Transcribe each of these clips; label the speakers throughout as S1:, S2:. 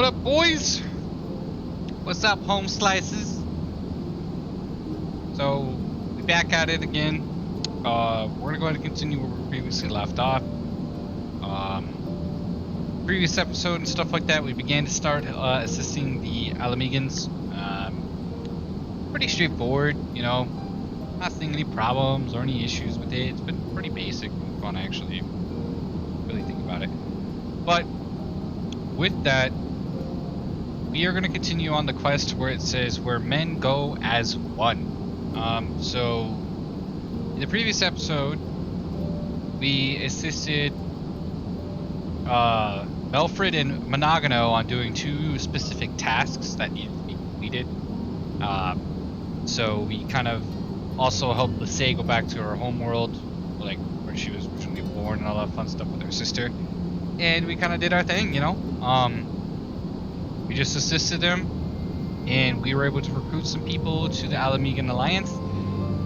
S1: What up, boys? What's up, home slices? So, we back at it again. We're gonna go ahead and continue where we previously left off. Previous episode and stuff like that, we began to start assisting the Alamegans. Pretty straightforward, you know. Not seeing any problems or any issues with it. It's been pretty basic and fun, actually. Really think about it. But with that, we are going to continue on the quest where it says where men go as one. So in the previous episode, we assisted Melfred and Monogano on doing two specific tasks that needed to be completed. So we kind of also helped Lissay go back to her homeworld, like where she was originally born, and all that fun stuff with her sister. And we kind of did our thing, you know. We just assisted them, and we were able to recruit some people to the Alamegan Alliance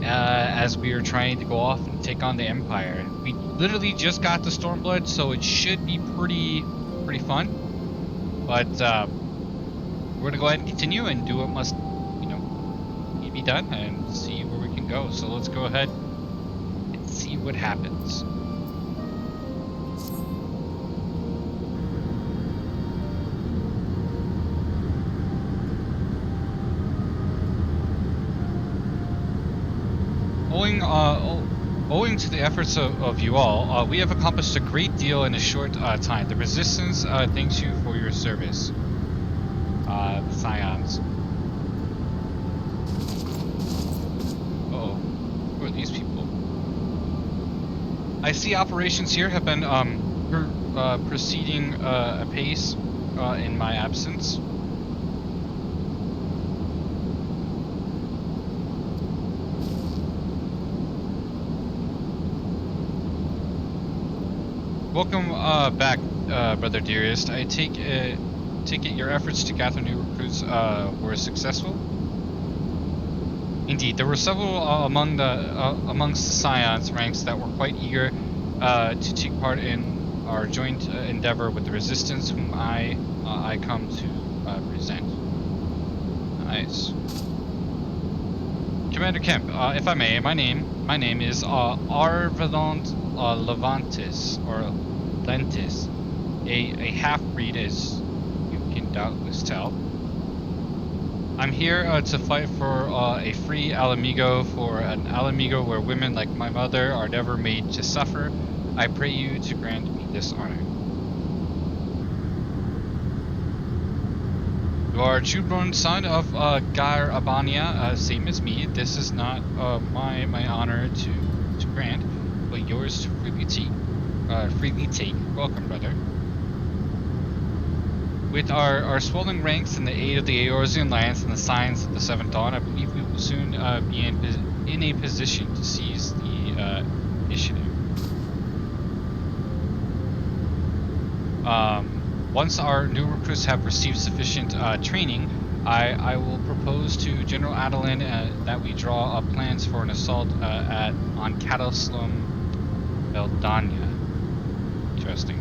S1: as we were trying to go off and take on the Empire. We literally just got to Stormblood, so it should be pretty fun. But we're gonna go ahead and continue and do what must, you know, need to be done, and see where we can go. So let's go ahead and see what happens. Owing to the efforts of you all, we have accomplished a great deal in a short time. The Resistance thanks you for your service. Scions. Uh-oh. Who are these people? I see operations here have been proceeding apace in my absence. Welcome back, brother dearest. I take it your efforts to gather new recruits were successful. Indeed, there were several amongst the Scions ranks that were quite eager to take part in our joint endeavor with the Resistance, whom I come to present. Nice. Commander Kemp, if I may, my name is Arvelant Levantis, or Lentis, a half-breed, as you can doubtless tell. I'm here to fight for a free Alamigo, for an Alamigo where women like my mother are never made to suffer. I pray you to grant me this honor. You are a true-born son of Gair Abania, same as me. This is not my honor to grant, but yours to freely take. Welcome, brother. With our swelling ranks and the aid of the Eorzean Alliance and the signs of the Seventh Dawn, I believe we will soon be in a position to seize the initiative. Once our new recruits have received sufficient training, I will propose to General Adalin that we draw up plans for an assault on Catalslum Beldania. Interesting.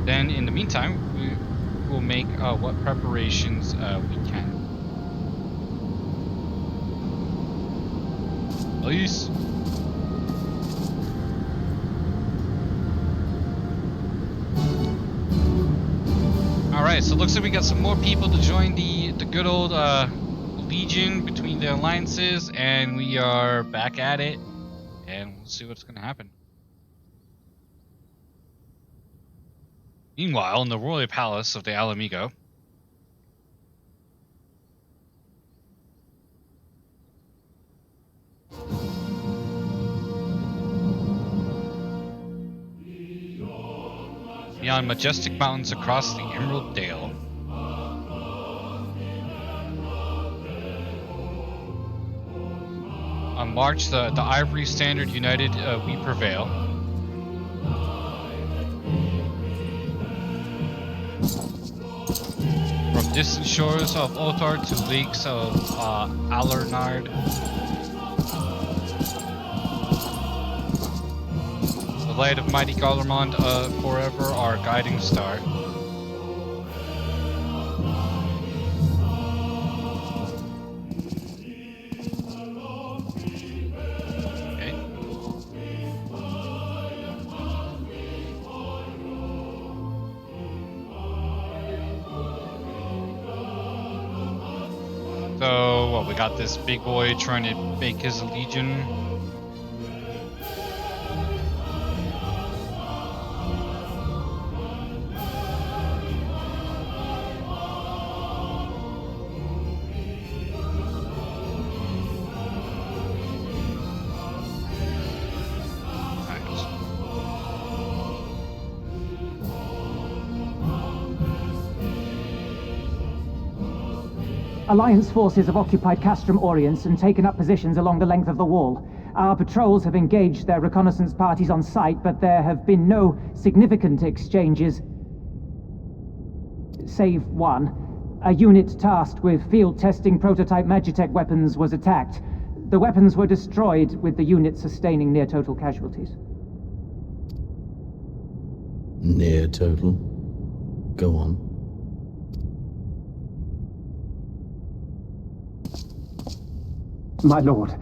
S1: Then, in the meantime, we will make what preparations we can. Please. Alright, so it looks like we got some more people to join the good old Legion between the alliances, and we are back at it, and we'll see what's going to happen. Meanwhile, in the royal palace of the Alamigo, beyond majestic mountains across the Emerald Dale, on march the Ivory Standard united we prevail. From distant shores of Otar to lakes of Alernard, light of mighty Garlemond forever our guiding star. So, what, we got this big boy trying to make his legion.
S2: Alliance forces have occupied Castrum Orients and taken up positions along the length of the wall. Our patrols have engaged their reconnaissance parties on site, but there have been no significant exchanges. Save one. A unit tasked with field testing prototype Magitech weapons was attacked. The weapons were destroyed, with the unit sustaining near-total casualties.
S3: Near total? Go on.
S4: My lord,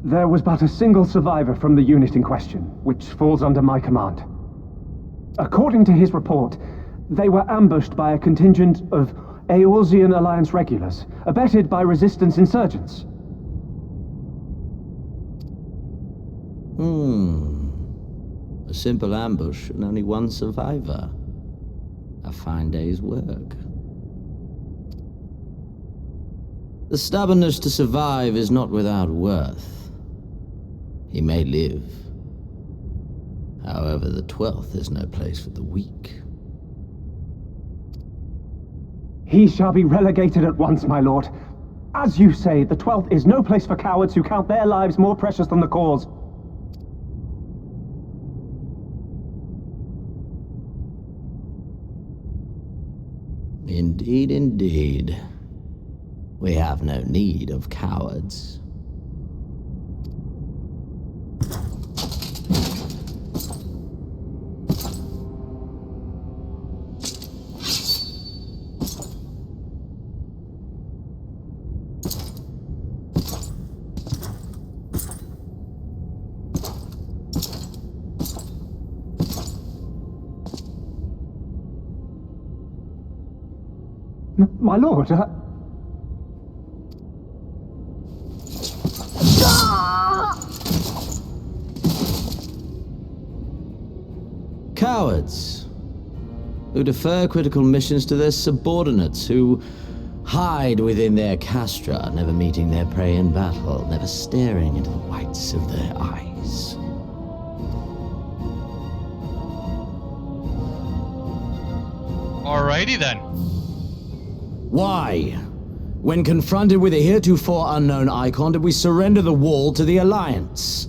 S4: there was but a single survivor from the unit in question, which falls under my command. According to his report, they were ambushed by a contingent of Eorzean Alliance regulars, abetted by resistance insurgents.
S3: A simple ambush and only one survivor. A fine day's work. The stubbornness to survive is not without worth. He may live. However, the 12th is no place for the weak.
S4: He shall be relegated at once, my lord. As you say, the 12th is no place for cowards who count their lives more precious than the cause.
S3: Indeed, indeed. We have no need of cowards.
S4: My lord,
S3: Cowards who defer critical missions to their subordinates, who hide within their castra, never meeting their prey in battle, never staring into the whites of their eyes.
S1: Alrighty then.
S3: Why? When confronted with a heretofore unknown icon, did we surrender the wall to the Alliance?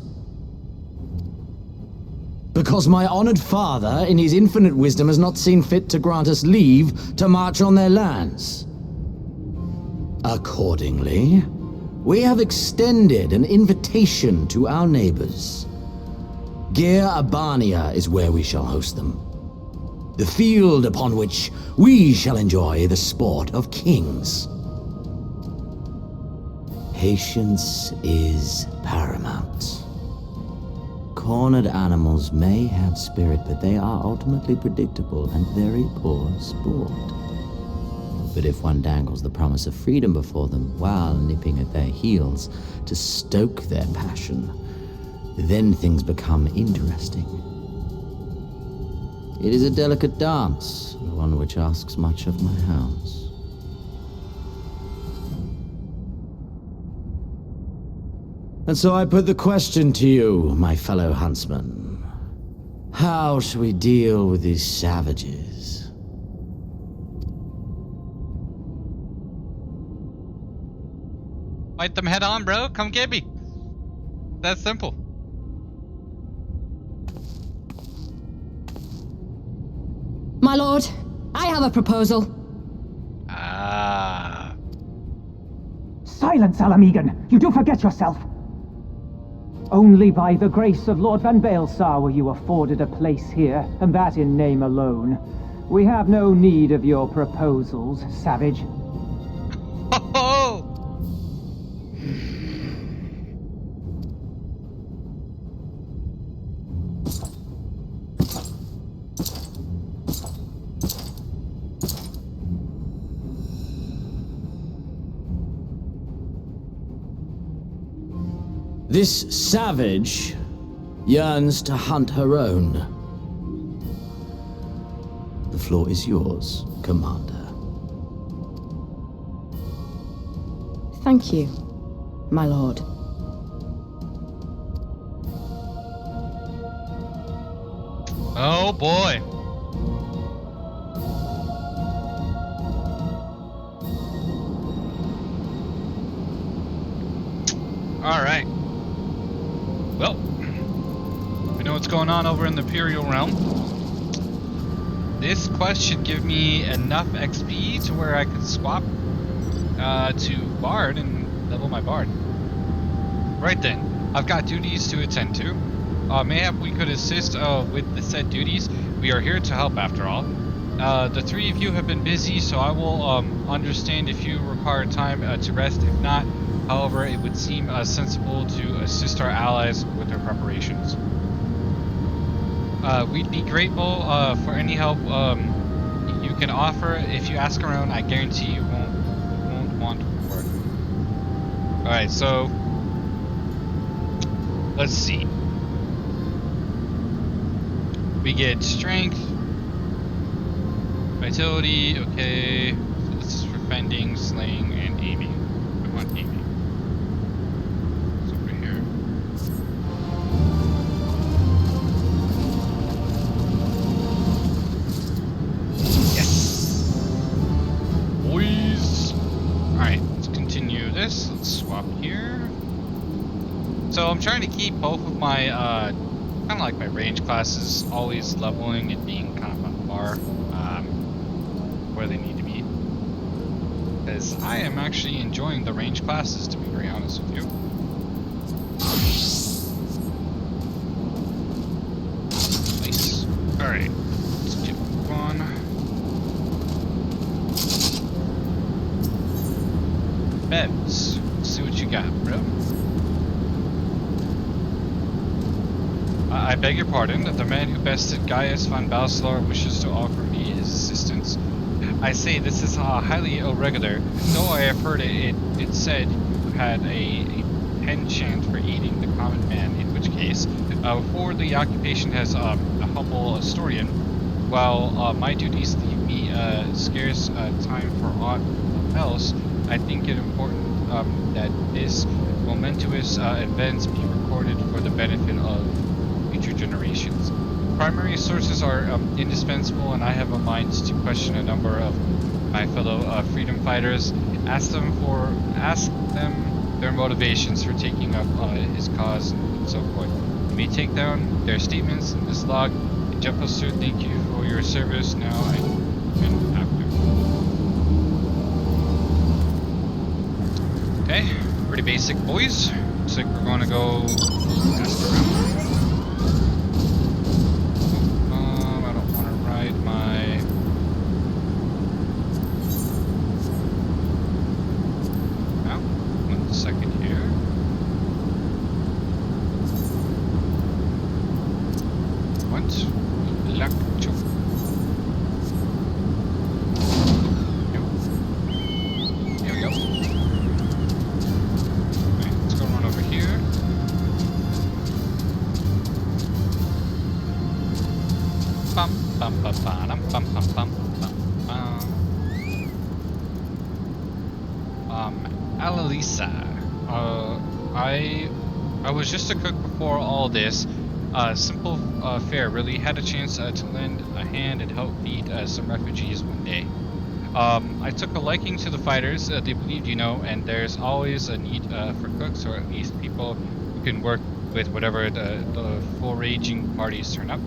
S3: Because my honored father, in his infinite wisdom, has not seen fit to grant us leave to march on their lands. Accordingly, we have extended an invitation to our neighbors. Gir Abania is where we shall host them. The field upon which we shall enjoy the sport of kings. Patience is paramount. Cornered animals may have spirit, but they are ultimately predictable and very poor sport. But if one dangles the promise of freedom before them while nipping at their heels to stoke their passion, then things become interesting. It is a delicate dance, and one which asks much of my hounds. And so I put the question to you, my fellow huntsman. How shall we deal with these savages?
S1: Fight them head on, bro. Come get me. That's simple.
S5: My lord, I have a proposal.
S1: Ah.
S2: Silence, Alamegan! You do forget yourself! Only by the grace of Lord Van Baelsar were you afforded a place here, and that in name alone. We have no need of your proposals, savage.
S1: Oh!
S3: This savage yearns to hunt her own. The floor is yours, Commander.
S5: Thank you, my lord.
S1: Oh boy. All right. Well, we know what's going on over in the Imperial Realm. This quest should give me enough XP to where I can swap to Bard and level my Bard. Right then, I've got duties to attend to. Mayhap we could assist with the said duties. We are here to help after all. The three of you have been busy, so I will understand if you require time to rest. If not, however, it would seem sensible to assist our allies with their preparations. We'd be grateful for any help you can offer. If you ask around, I guarantee you won't want work. Alright, so let's see. We get strength, vitality, okay. So this is for fending, slaying, and aiming. I want aiming. It's over here. Yes! Boys! Alright, let's continue this. Let's swap here. So I'm trying to keep both of my, kind of like my range classes always leveling and being kind of on par where they need to be. Because I am actually enjoying the range classes, to be very honest with you. Nice. Alright, let's get on. Bevs, let's see what you got, bro. I beg your pardon, the man who bested Gaius von Balslar wishes to offer me his assistance. I say this is highly irregular, though I have heard it said you had a penchant for eating the common man, in which case, for the occupation as a humble historian, while my duties leave me scarce time for aught else, I think it important that this momentous event be recorded for the benefit of future generations. Primary sources are indispensable, and I have a mind to question a number of my fellow freedom fighters. Ask them their motivations for taking up his cause and so forth. You may take down their statements in this log. Jeff Sir, thank you for your service. Now I can after. Okay, pretty basic, boys. Looks like we're going to go ask around. Alalisa. I was just a cook before all this. Simple fare. Really had a chance to lend a hand and help feed some refugees one day. I took a liking to the fighters. They believed, and there's always a need for cooks, or at least people who can work with whatever the foraging parties turn up.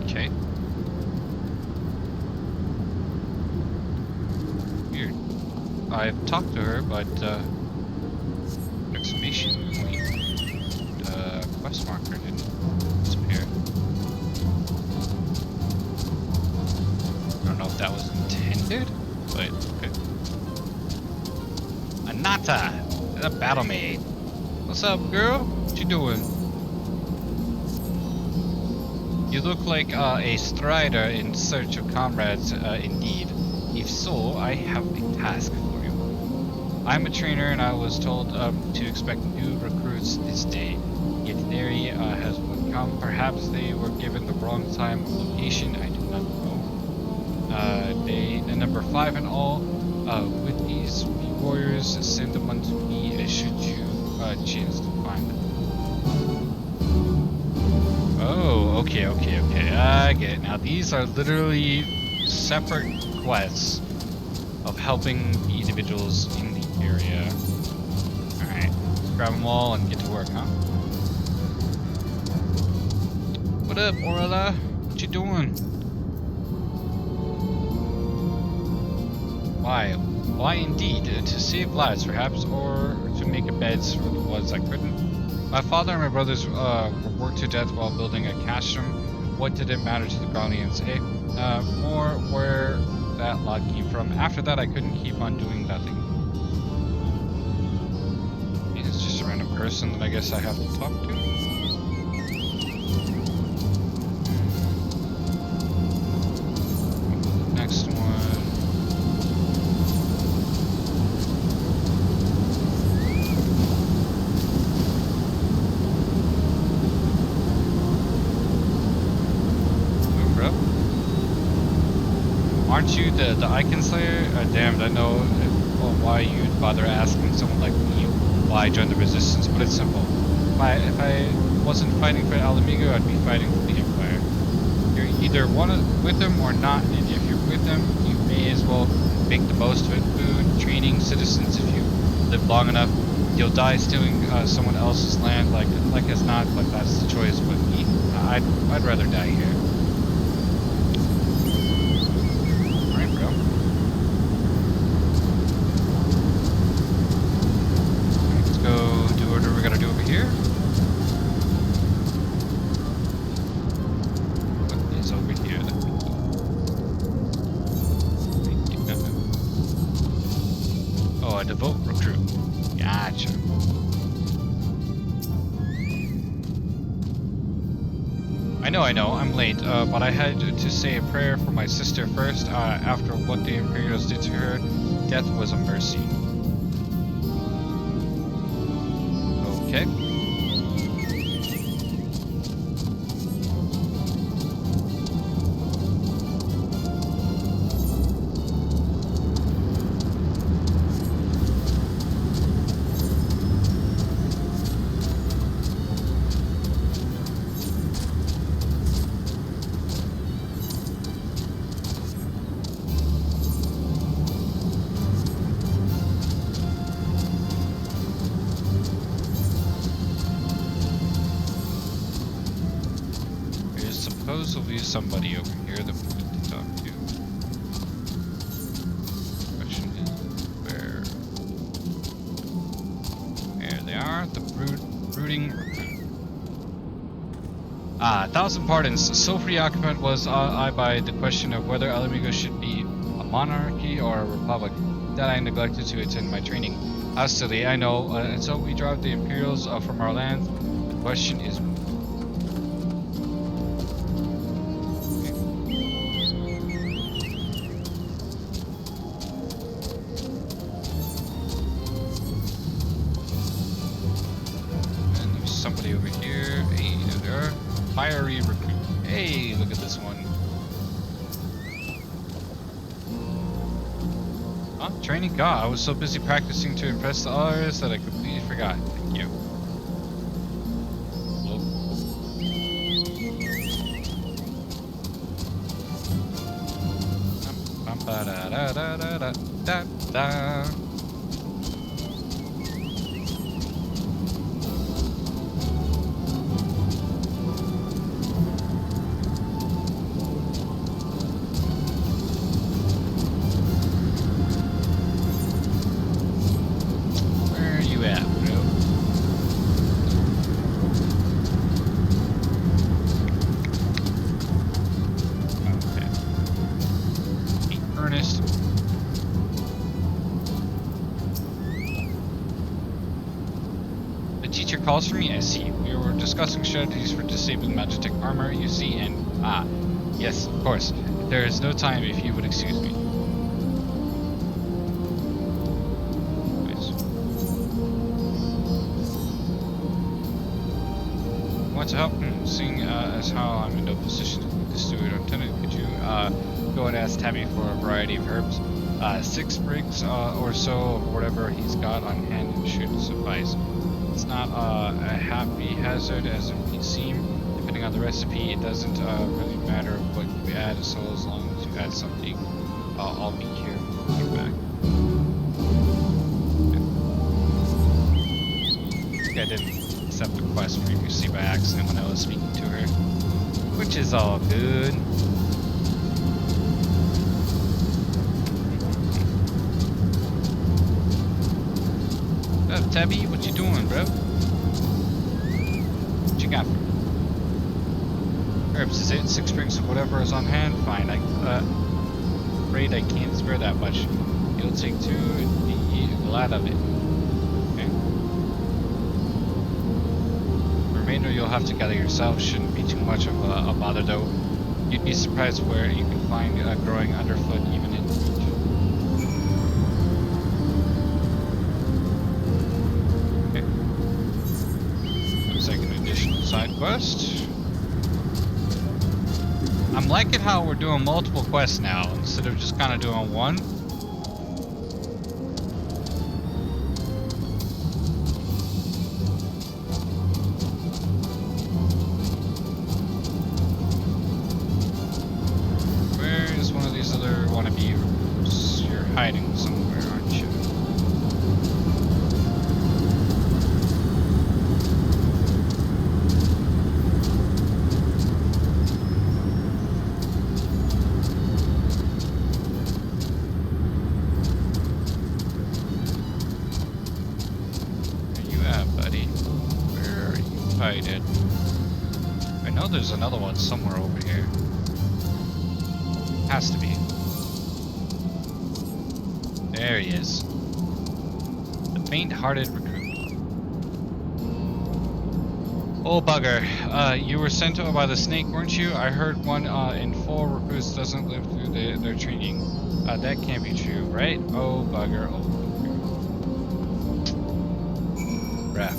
S1: Okay. Weird. I've talked to her, but exclamation point. The quest marker didn't disappear. I don't know if that was intended, but okay. Anata, the battle maid. What's up, girl? What you doing? You look like a strider in search of comrades, indeed. If so, I have a task for you. I'm a trainer, and I was told to expect new recruits this day. Yet Neri has one come. Perhaps they were given the wrong time or location. I do not know. They number 5 in all. With these warriors, send them unto me. Should you chance to find them. Oh, okay. I get it. Now these are literally separate quests of helping the individuals in the area. Alright, let's grab them all and get to work, huh? What up, Orla? What you doing? Why indeed? To save lives, perhaps, or to make beds for the ones I couldn't. My father and my brothers were worked to death while building a castrum. What did it matter to the Guardians, eh? More where that lot came from. After that, I couldn't keep on doing nothing. It's just a random person that I guess I have to talk to. Next one. Aren't you the Icon Slayer? Damn, I know why you'd bother asking someone like me why I joined the Resistance, but it's simple. If I wasn't fighting for Alamigo, I'd be fighting for the Empire. You're either with them or not, and if you're with them, you may as well make the most of it. Food, training, citizens. If you live long enough, you'll die stealing someone else's land, like as not, but that's the choice. But me, I'd rather die here. I know, I'm late, but I had to say a prayer for my sister first, after what the Imperials did to her. Death was a mercy. Okay. There'll be somebody over here that we need to talk to. Question is where? There they are, the brooding recruit. 1,000 pardons. So preoccupied was I by the question of whether Alamigo should be a monarchy or a republic that I neglected to attend my training. How silly, I know, and so we drive the Imperials from our land. The question is somebody over here. Hey, there they are. Fiery recruit. Hey, look at this one. Huh? Training? God, I was so busy practicing to impress the others that I completely forgot. Thank you. Hello? Bum-ba-da-da-da-da-da-da. Calls for me? I see. We were discussing strategies for disabling Magitech armor, you see, and yes, of course. There is no time if you would excuse me. Wait, want to help? Seeing as how I'm in no position to do this to it, Lieutenant, could you go and ask Tabby for a variety of herbs? 6 sprigs or so of whatever he's got on hand should suffice. It's not a happy hazard as it may seem. Depending on the recipe, it doesn't really matter what you add, so as long as you add something, I'll be here when you get back. I didn't accept the quest previously by accident when I was speaking to her, which is all good. Tabby, what you doing, bro? What you got for me? Herbs, is it? 6 sprigs of whatever is on hand? Fine, afraid I can't spare that much. You'll take 2 and be glad of it. Okay. The remainder you'll have to gather yourself. Shouldn't be too much of a bother though. You'd be surprised where you can find growing underfoot even in reach. Side quest. I'm liking how we're doing multiple quests now instead of just kind of doing one. Where is one of these other wannabe recruits? You're hiding somewhere, aren't you? I know there's another one somewhere over here. Has to be. There he is. The faint-hearted recruit. Oh bugger. You were sent over by the snake, weren't you? I heard 1 in 4 recruits doesn't live through their training. That can't be true, right? Oh bugger. Oh bugger. Bruh.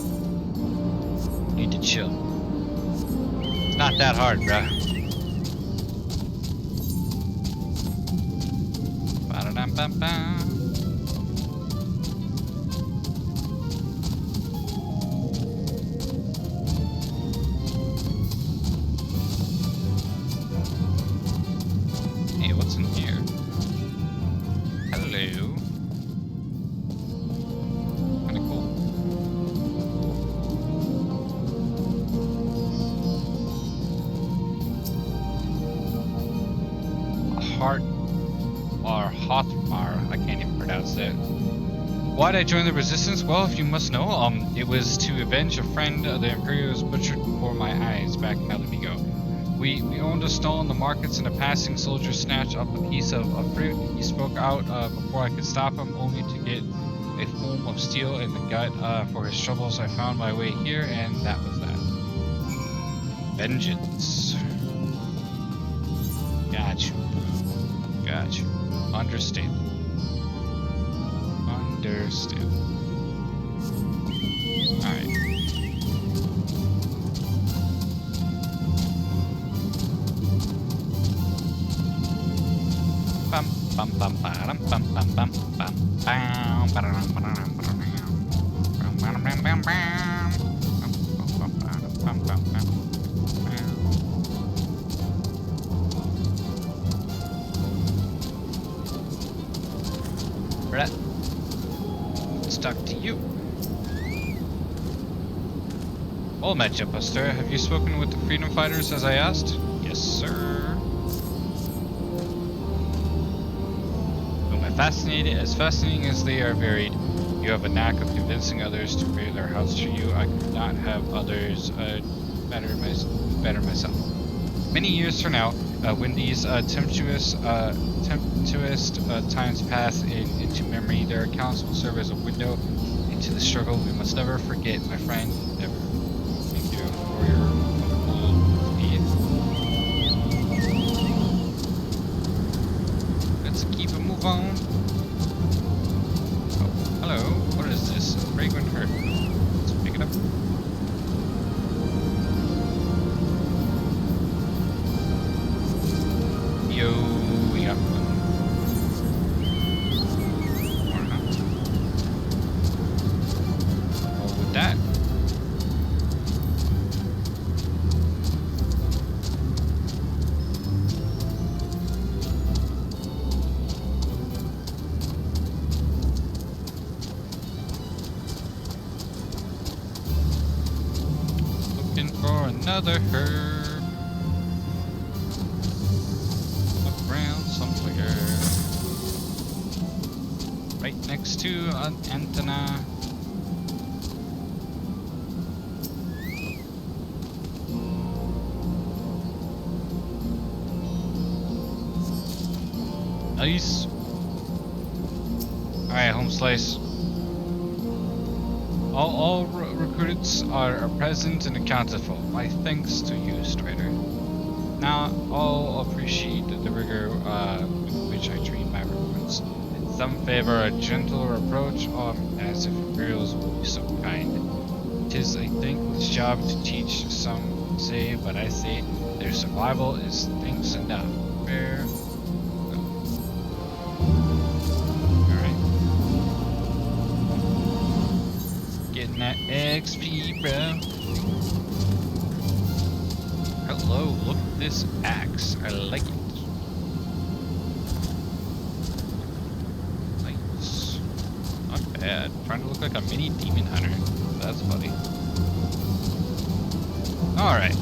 S1: Need to chill. It's not that hard, bruh. Ba-da-dum-bum-bum. Hey, what's in here? Hello. Kinda cool. Hotmar, I can't even pronounce that. Why'd I join the resistance? Well, if you must know, it was to avenge a friend the Imperials butchered before my eyes back in Alamigo. We owned a stall in the markets and a passing soldier snatched up a piece of fruit. He spoke out before I could stop him, only to get a foam of steel in the gut for his troubles. I found my way here, and that was that. Vengeance. Got you. Got you. Understand. Understand. Alright. Bum bum bum bum bum bum bum bum bum Brett, stuck to you. Well met, Jetbuster. Have you spoken with the freedom fighters as I asked? Yes, sir. As fascinating as they are varied, you have a knack of convincing others to create their house for you. I could not have others better myself. Many years from now, when these tempestuous times pass into memory, their accounts will serve as a window into the struggle we must never forget, my friend. Never. Thank you for your wonderful deed. Let's keep a move on. Oh, hello. What is this? A fragrant herb. Let's pick it up. gather her around somewhere. Right next to an antenna. Nice. Alright, home slice. All recruits are present and accounted for. My thanks to you, Strider. Now, all appreciate the rigor with which I treat my recruits. Some favor a gentler approach, as if Imperials would be so kind. 'Tis a thankless job to teach, some say, but I say their survival is thanks enough. Fair. Alright. Getting that XP, bro. Hello, look at this axe. I like it. Nice. Not bad. Trying to look like a mini demon hunter. That's funny. Alright.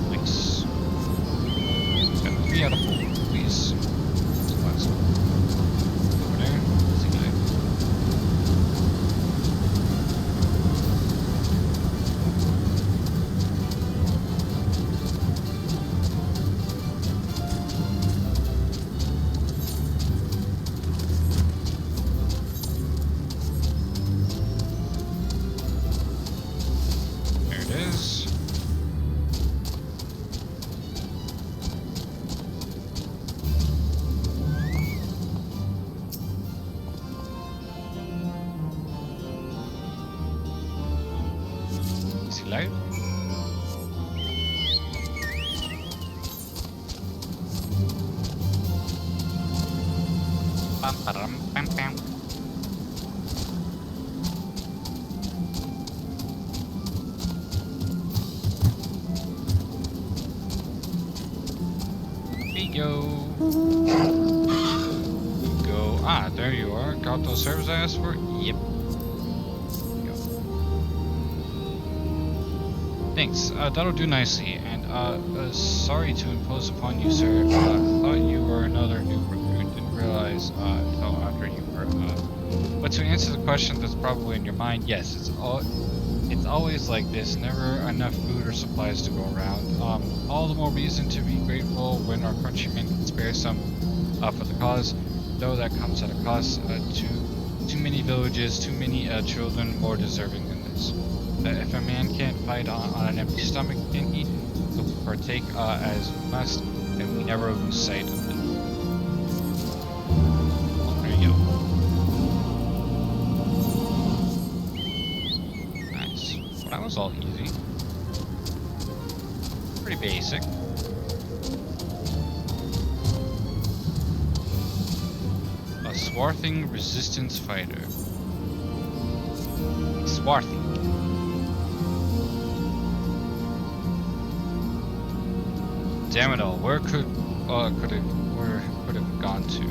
S1: Nice. Got 3 out of 4, please. That's the last one. Over there. See you later. There it is. Is he live? Pam, param, pam, pam. Bingo. Go. Ah, there you are. Got those servers I asked for? Yep. Go. Thanks. That'll do nicely. And sorry to impose upon you, sir. Thought you were another new recruit. Didn't realize until after you were. But to answer the question that's probably in your mind, yes, it's always like this. Never enough food or supplies to go around. All the more reason to be grateful when our countrymen can spare some for the cause. Though that comes at a cost. Too many villages, too many children more deserving than this. If a man can't fight on an empty stomach, can he? So partake as we must, and we never lose sight of it. Well, there you go. Nice. Well, that was all easy. Pretty basic. A swarthing resistance fighter. Swarthing. Damn it all! Where could it have gone to?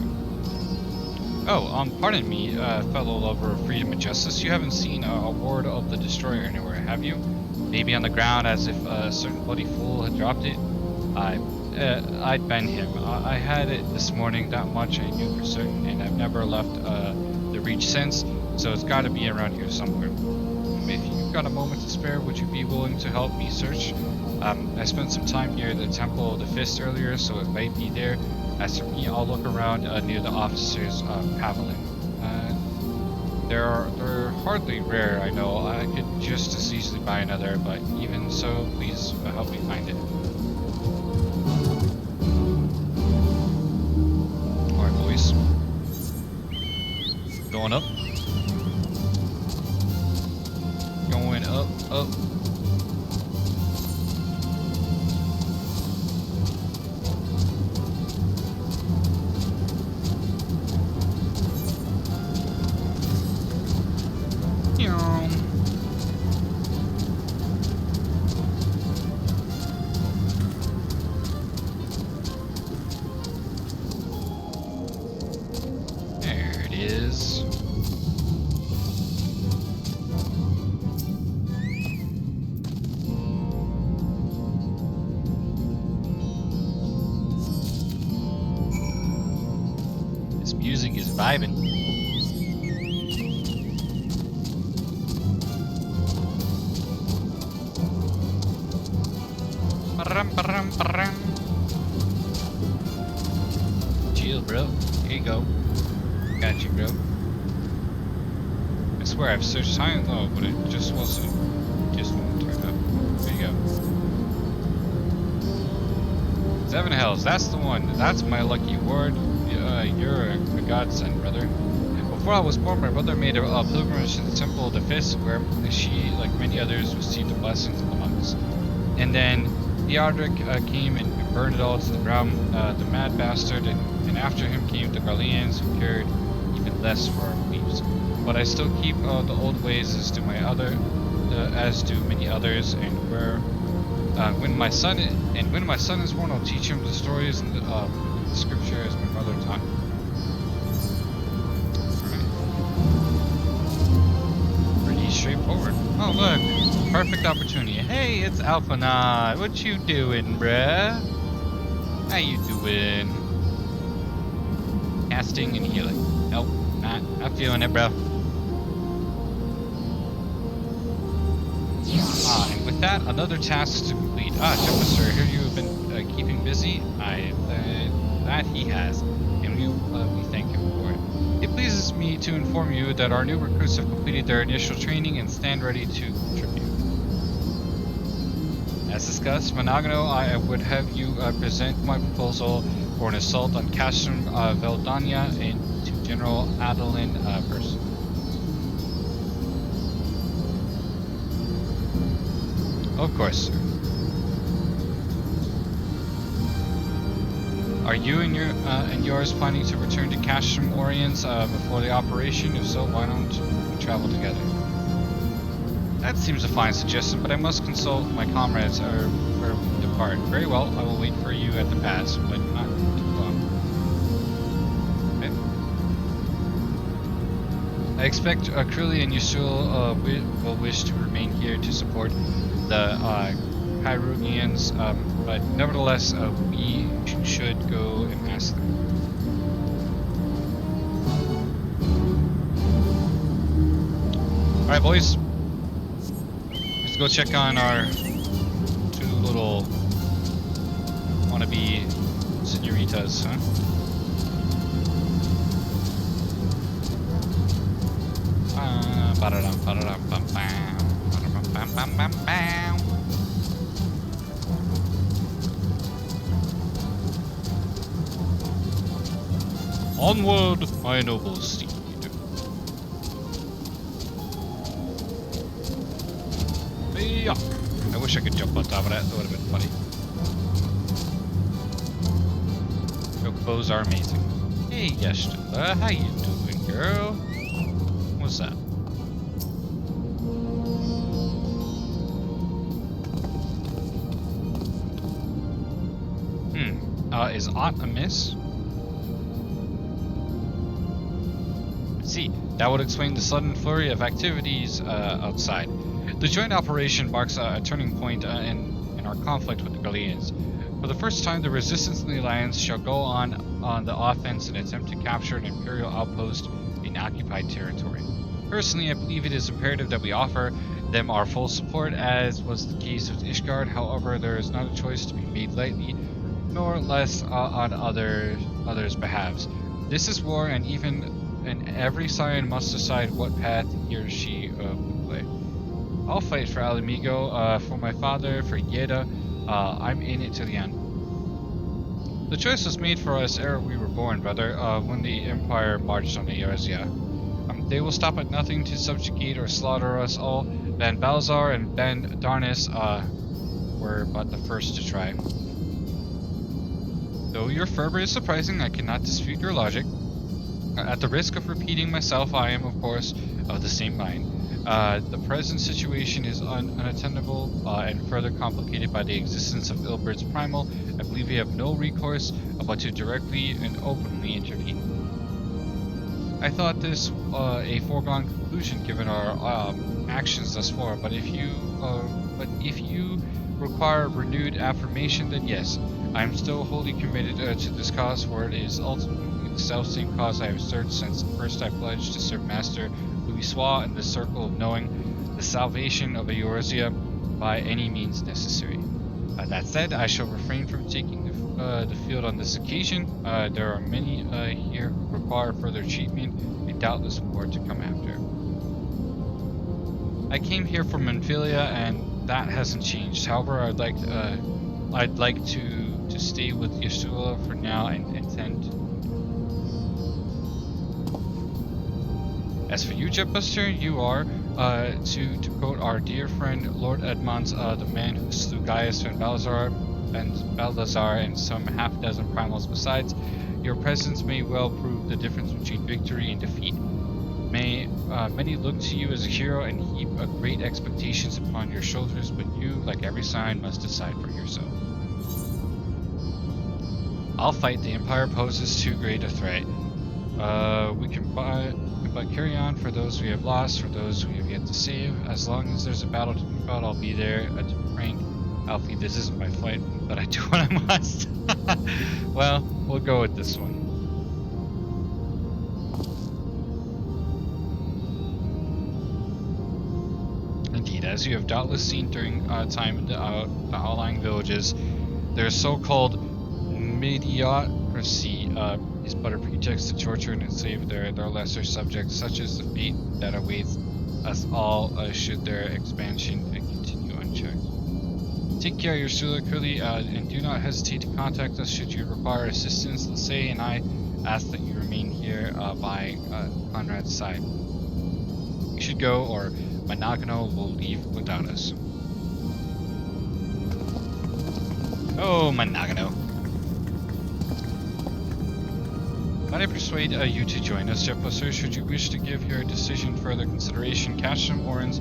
S1: Oh, pardon me, fellow lover of freedom and justice. You haven't seen a ward of the destroyer anywhere, have you? Maybe on the ground, as if a certain bloody fool had dropped it. I'd been him. I had it this morning. That much I knew for certain, and I've never left the reach since. So it's got to be around here somewhere. If you've got a moment to spare, would you be willing to help me search? I spent some time near the Temple of the Fist earlier, so it might be there. As for me, I'll look around near the officers' pavilion. They're hardly rare, I know. I could just as easily buy another, but even so, please help me find it. Alright, boys. Going up. Going up, up. Surviving. Chill, bro. Here you go. Got you, bro. I swear I've searched Silent Low, but it just wasn't. Just won't turn up. There you go. Seven Hells, that's the one. That's my lucky ward. You're a godsend, brother. Before I was born, my brother made a pilgrimage to the Temple of the Fist, where she, like many others, received the blessings of the monks. And then Theodoric came and burned it all to the ground, the mad bastard, and after him came the Garleans, who cared even less for our beliefs. But I still keep the old ways, as do many others, and when my son is born, I'll teach him the stories and the scripture as my mother taught me. Pretty straightforward. Oh look, perfect opportunity. Hey, it's Alphanaut. What you doing, bruh? How you doing? Casting and healing. Nope, not feeling it, bro. And with that, another task to complete. Jumper, here you have been keeping busy. That he has, and we thank him for it. It pleases me to inform you that our new recruits have completed their initial training and stand ready to contribute. As discussed, Monogano, I would have you present my proposal for an assault on Castrum Veldania and to General Adeline person. Of course, sir. Are you and yours planning to return to Castrum Oriens before the operation? If so, why don't we travel together? That seems a fine suggestion, but I must consult my comrades or depart. Very well, I will wait for you at the pass, but not too long. Okay. I expect Krilly and Yusul will wish to remain here to support the Kyrugians, but nevertheless, we should go and ask them. Alright, boys. Let's go check on our two little wannabe senoritas, huh? Onward, my noble steed. Yeah. I wish I could jump on top of that. That would have been funny. Chocobos are amazing. Hey, Yeshta, how you doing, girl? What's that? Is aught amiss? See, that would explain the sudden flurry of activities outside. The joint operation marks a turning point in our conflict with the Garleans. For the first time, the resistance in the Alliance shall go on the offense and attempt to capture an Imperial outpost in occupied territory. Personally, I believe it is imperative that we offer them our full support, as was the case with Ishgard. However, there is not a choice to be made lightly, nor less on others' behalves. This is war, and every scion must decide what path he or she will play. I'll fight for Alamigo, for my father, for Yeda. I'm in it to the end. The choice was made for us ere we were born, brother, when the Empire marched on Eorzea. They will stop at nothing to subjugate or slaughter us all. Ban Balzar and Ban Darnus were but the first to try. Though your fervor is surprising, I cannot dispute your logic. At the risk of repeating myself, I am, of course, of the same mind. The present situation is unattainable and further complicated by the existence of Ilbert's Primal. I believe we have no recourse but to directly and openly intervene. I thought this a foregone conclusion given our actions thus far, but if you require renewed affirmation, then yes, I am still wholly committed to this cause, for it is ultimately the self-same cause I have served since first I pledged to serve Master Louisoix in the circle of knowing the salvation of Eorzea by any means necessary. That said, I shall refrain from taking the field on this occasion. There are many here who require further treatment, and doubtless more to come after. I came here from Menphilia, and that hasn't changed. However, I'd like to stay with Yeshua for now and intend. As for you, Jetbuster, you are, to quote our dear friend Lord Edmond, the man who slew Gaius and Balthazar and some half-dozen primals besides. Your presence may well prove the difference between victory and defeat. May many look to you as a hero and heap great expectations upon your shoulders, but you, like every sign, must decide for yourself. I'll fight. The Empire poses too great a threat. We can but carry on for those we have lost, for those we have yet to save. As long as there's a battle to be fought, I'll be there. To be frank, Alfie, this isn't my fight, but I do what I must. Well, we'll go with this one. Indeed, as you have doubtless seen during time in the outlying villages, their so-called mediocrity is but a pretext to torture and enslave their lesser subjects, such as the fate that awaits us all should their expansion continue unchecked. Take care of your Sula, Curly, and do not hesitate to contact us should you require assistance. Lasay and I ask that you remain here by Conrad's side. We should go, or Monogano will leave without us. Oh, Monogano. Might I persuade you to join us, Jetbuster? Should you wish to give your decision further consideration, Castrum Orans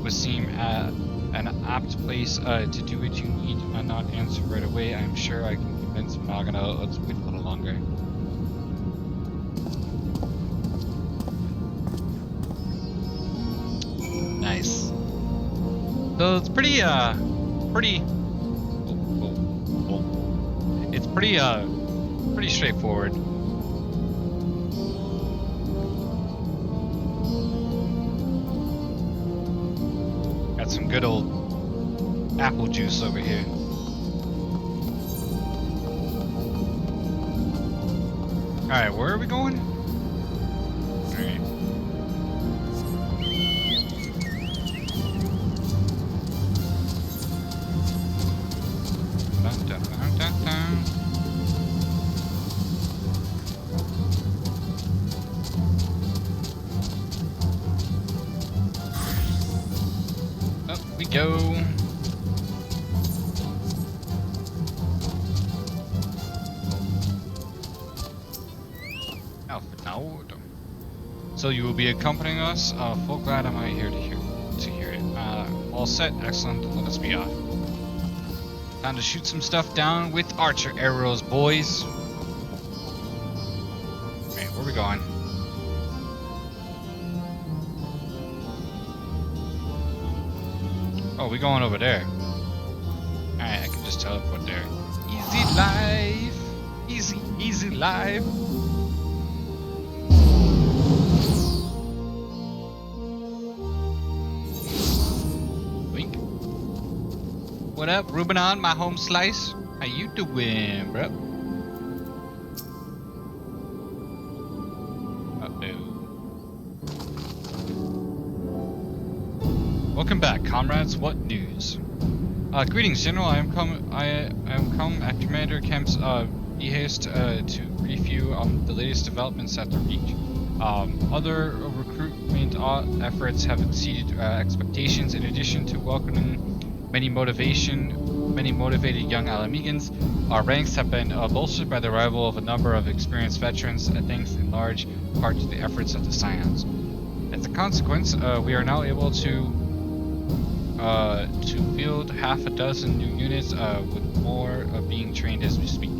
S1: would seem an apt place to do what you need. Not answer right away. I'm sure I can convince Monogano. Let's wait a little longer. Nice. So it's pretty it's pretty straightforward. Got some good old apple juice over here. Alright, where are we going? Alright. Dun, dun, dun, dun, dun. Up we go. So you will be accompanying us. Full glad am I here to hear it. All set, excellent. Let us be off. Time to shoot some stuff down with archer arrows, boys. Alright, where are we going? Oh, we going over there. Alright, I can just teleport there. Easy life. Easy life. What up, Rubenon, my home slice? How you doing, bro? Welcome back, comrades. What news? Greetings, General. I am come at Commander Kemp's behest to brief you on the latest developments at the Reach. Other recruitment efforts have exceeded expectations. In addition to welcoming many motivated young Alamegans, our ranks have been bolstered by the arrival of a number of experienced veterans, thanks in large part to the efforts of the Scions. As a consequence, we are now able to field half a dozen new units, with more being trained as we speak.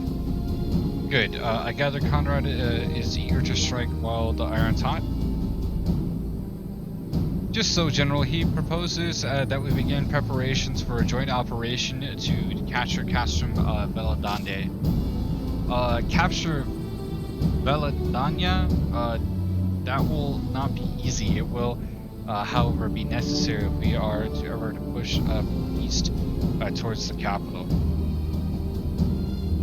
S1: Good. I gather Conrad is eager to strike while the iron's hot. Just so, General, he proposes that we begin preparations for a joint operation to capture Castrum Belladande. Capture Veladanya, that will not be easy. It will, however, be necessary if we are to ever to push east towards the capital.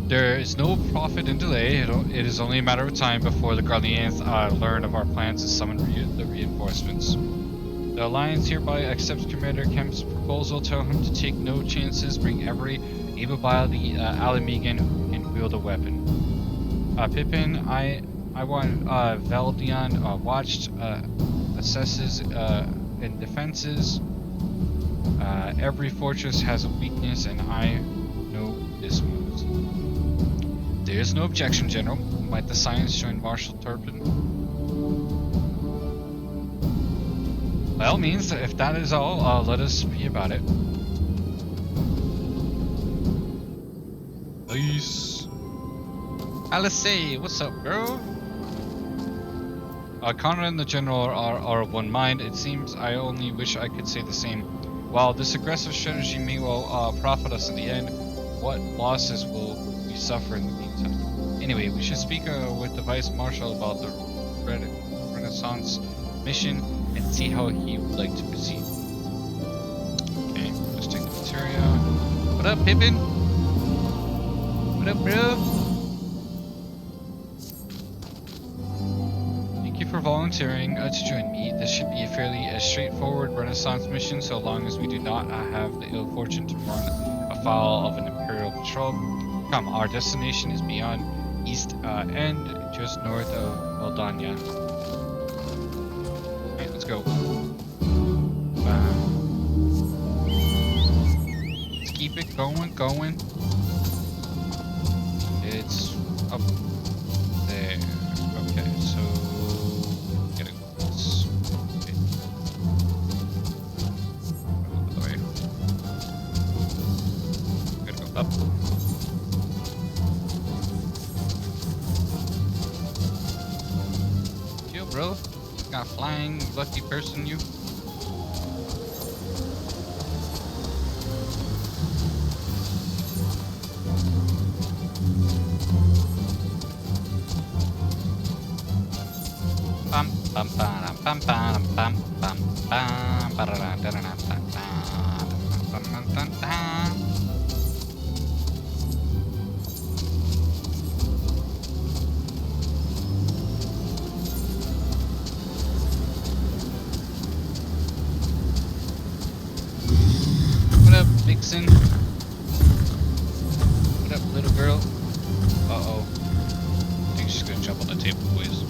S1: There is no profit in delay. It is only a matter of time before the Garleans learn of our plans and summon the reinforcements. The Alliance hereby accepts Commander Kemp's proposal. Tell him to take no chances. Bring every able-bodied Alamegan who can wield a weapon. Pippin, I want Valdion watched, assesses and defenses. Every fortress has a weakness, and I know this moves. There is no objection, General. Might the Science join Marshal Turpin? By all means, if that is all, let us be about it. Nice. Alice, what's up, bro? Conrad and the General are of one mind. It seems I only wish I could say the same. While this aggressive strategy may well profit us in the end, what losses will we suffer in the meantime? Anyway, we should speak with the Vice Marshal about the Renaissance mission and see how he would like to proceed. Okay, let's take the materia. What up, Pippin? What up, bro? Thank you for volunteering to join me. This should be a fairly straightforward Renaissance mission, so long as we do not have the ill fortune to run afoul of an Imperial patrol. Come, our destination is beyond East End, just north of Valdania. Alright, let's go. Let's keep it going. It's up there. Okay, so gotta go this way. Over the way. Gotta go up. Chill, bro. Got flying, lucky person, you. Pam pam pam pam pam pam pam pam pam. What up, Vixen? What up, little girl? Uh-oh. I think she's gonna jump on the table, boys.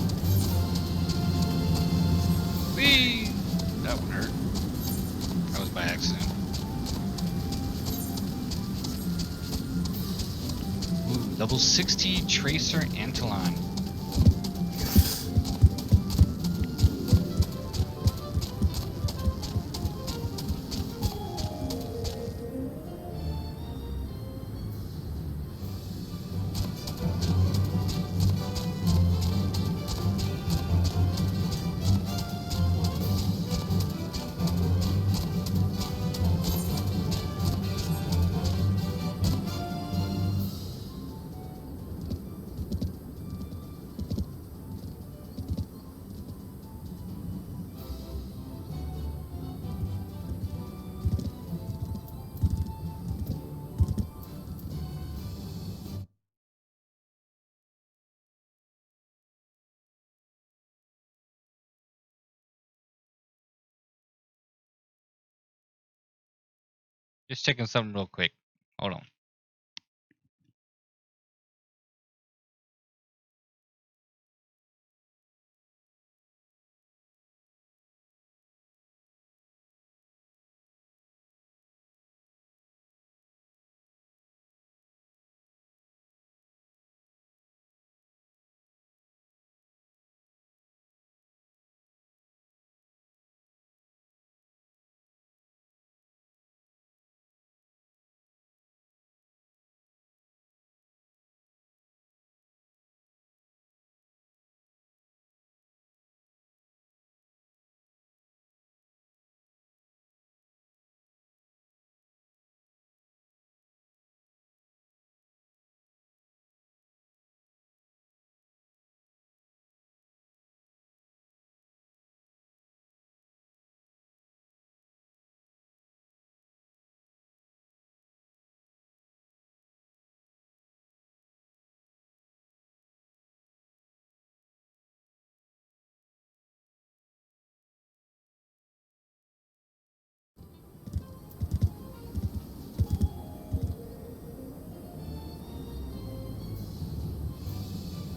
S1: Whee! That one hurt. That was by accident. Ooh, level 60 Tracer Antolon. Just checking something real quick. Hold on.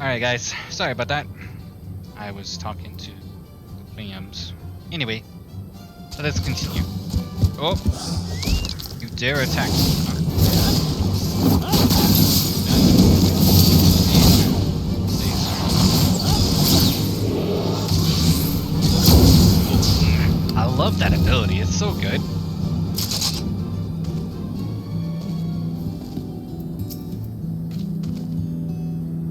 S1: Alright, guys. Sorry about that. I was talking to Williams. Anyway, let's continue. Oh! You dare attack me. I love that ability. It's so good.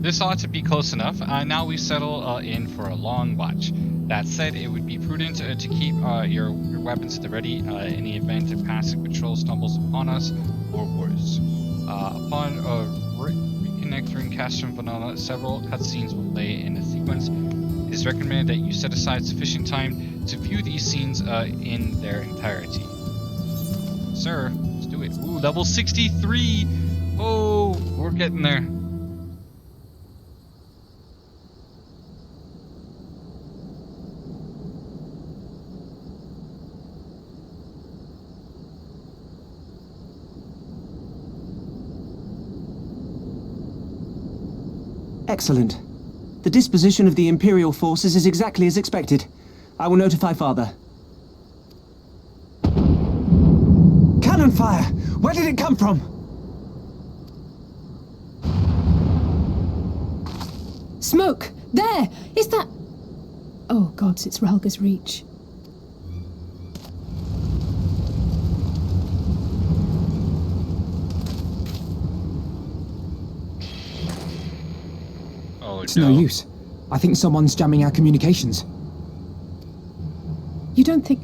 S1: This ought to be close enough. Now we settle in for a long watch. That said, it would be prudent to keep your weapons at the ready in the event a passing patrol stumbles upon us, or worse. Upon reconnecting Castrum Vanilla, several cutscenes will lay in a sequence. It is recommended that you set aside sufficient time to view these scenes in their entirety. Sir, let's do it. Ooh, level 63! Oh, we're getting there.
S6: Excellent. The disposition of the Imperial forces is exactly as expected. I will notify Father.
S2: Cannon fire! Where did it come from?
S5: Smoke! There! Is that... Oh gods, it's Ralga's Reach.
S2: It's no use. I think someone's jamming our communications.
S5: You don't think...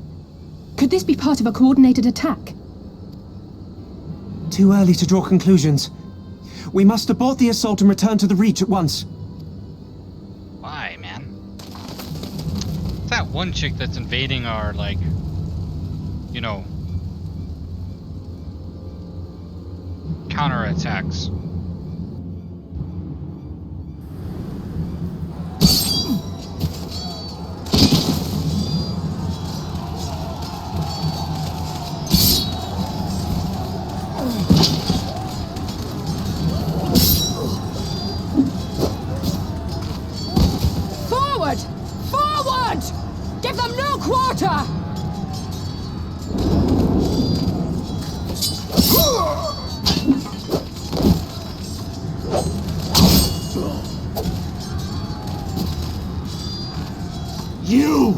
S5: Could this be part of a coordinated attack?
S6: Too early to draw conclusions. We must abort the assault and return to the Reach at once.
S1: Why, man? It's that one chick that's invading our, like, you know, counterattacks.
S5: Forward! Forward! Give them no quarter!
S6: You!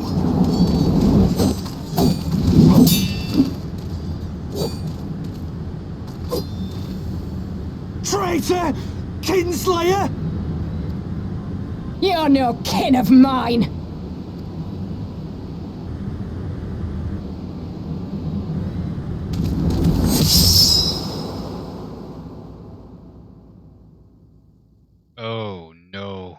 S6: Traitor! Kinslayer!
S5: You're no kin of mine!
S1: Oh, no.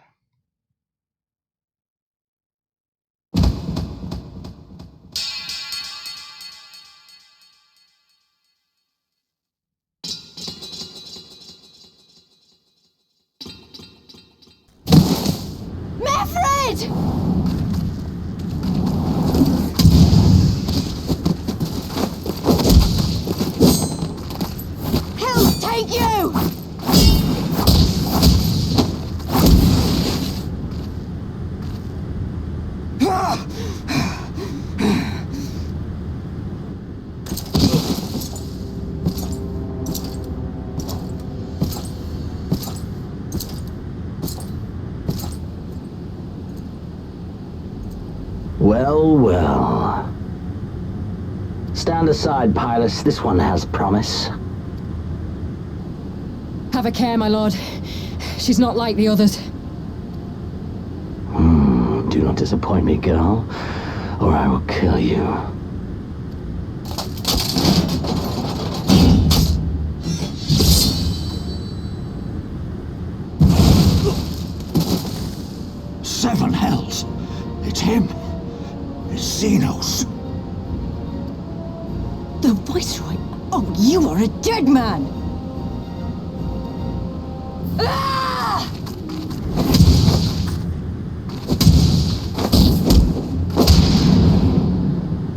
S5: Meffred! Hell take you!
S3: Well, well. Stand aside, Pilus. This one has promise.
S5: Have a care, my lord. She's not like the others.
S3: Do not disappoint me, girl, or I will kill you.
S6: Seven hells! It's him! It's Xenos!
S5: The Viceroy? Oh, you are a dead man! Ah!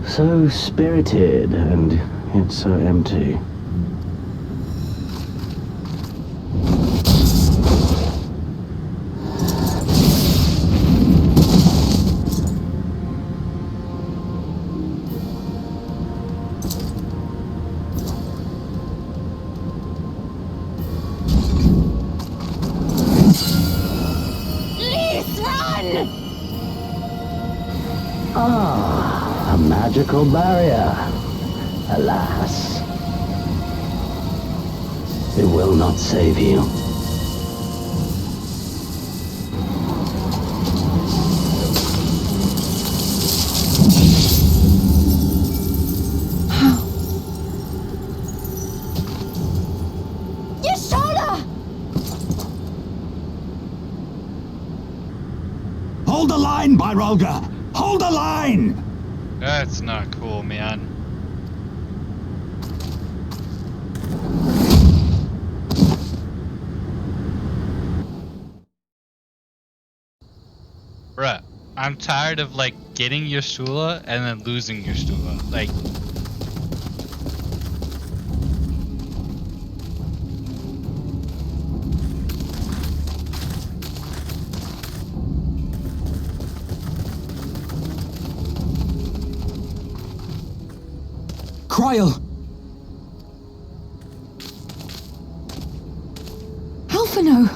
S3: So spirited, and yet so empty. magical barrier. Alas, it will not save you.
S7: Hold the line, Byrolga! Hold the line!
S1: That's not cool, man. Bruh, I'm tired of like getting your Stula and then losing your Stula. Like,
S6: Cryle!
S5: Alphino!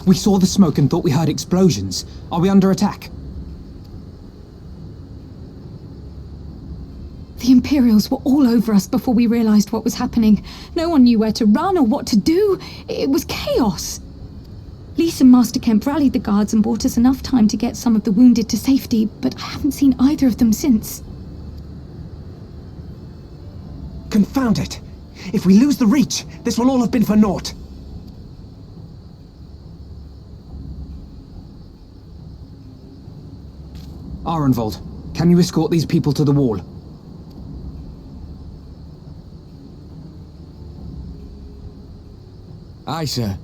S6: We saw the smoke and thought we heard explosions. Are we under attack?
S5: The Imperials were all over us before we realized what was happening. No one knew where to run or what to do. It was chaos. Lise and Master Kemp rallied the guards and bought us enough time to get some of the wounded to safety, but I haven't seen either of them since.
S6: Confound it! If we lose the Reach, this will all have been for naught. Arenvold, can you escort these people to the wall? Aye, sir.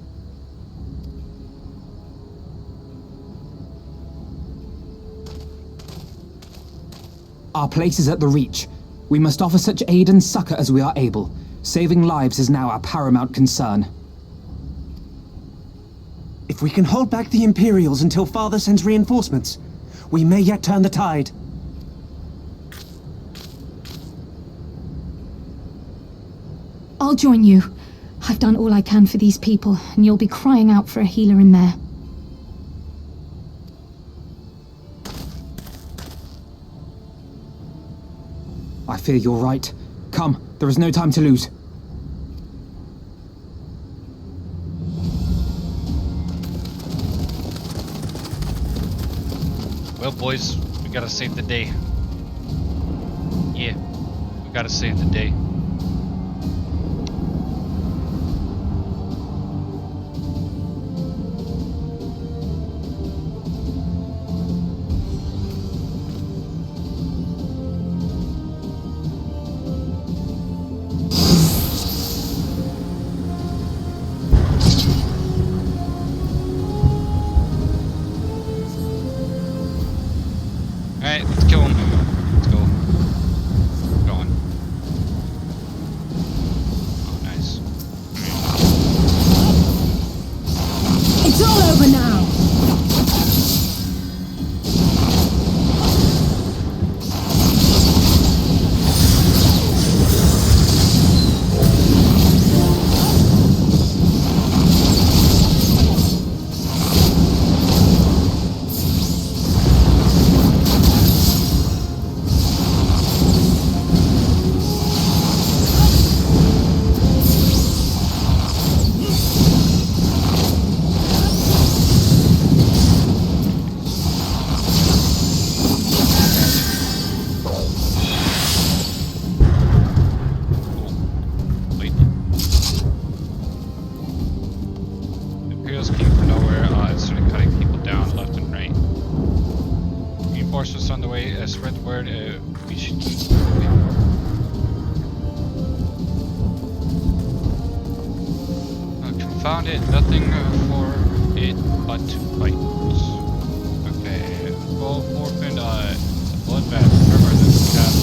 S6: Our place is at the Reach. We must offer such aid and succor as we are able. Saving lives is now our paramount concern. If we can hold back the Imperials until Father sends reinforcements, we may yet turn the tide.
S5: I'll join you. I've done all I can for these people, and you'll be crying out for a healer in there.
S6: I fear you're right. Come, there is no time to lose.
S1: well, boys, we gotta save the day. Yeah, we gotta save the day. Alright, let's kill him. Let's go. Go on. Oh, nice.
S5: It's all over now!
S1: Wait. The Imperials came from nowhere and started cutting people down left and right. Reinforcements on the way. Spread the word. We should keep moving. Confound it. Nothing for it but to fight. Okay. Well, orphan. It's a bloodbath. Remember this cat.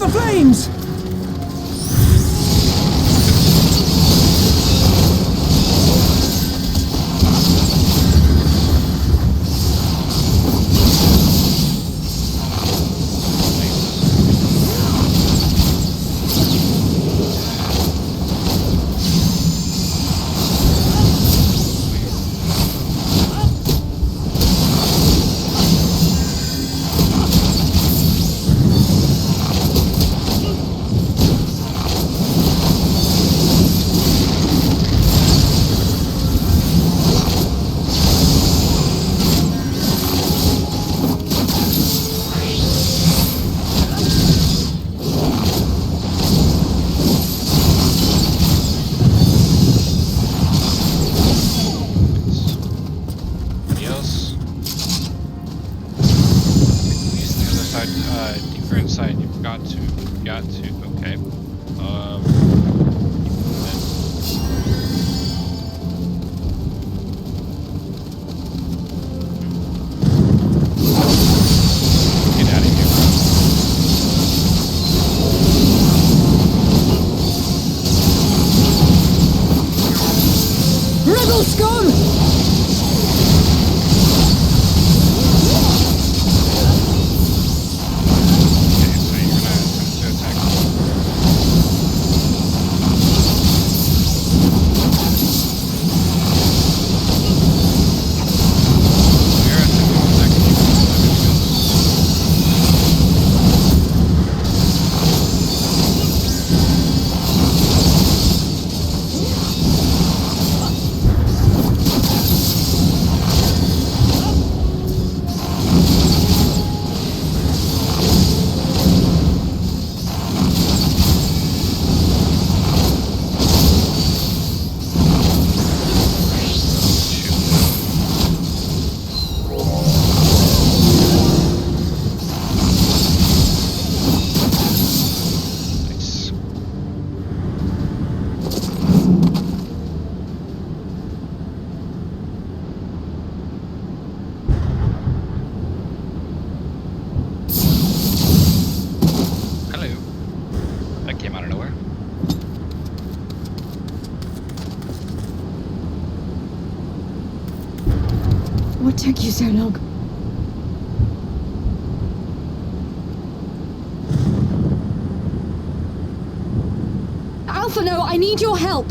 S6: the flames!
S1: Deeper inside, you've got to, okay. Get out of here.
S5: Rebel scum! What took you so long? Alpha, no, I need your help!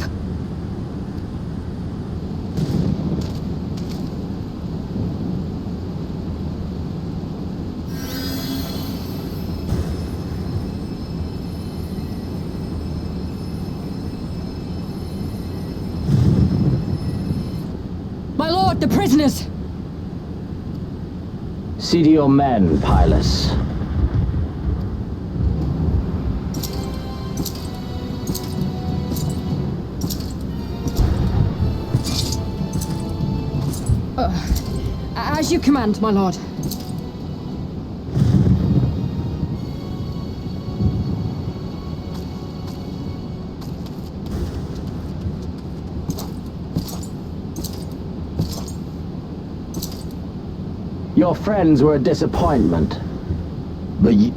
S5: My lord, the prisoners!
S3: See to your men, Pylus.
S5: As you command, my lord.
S3: Your friends were a disappointment, but you...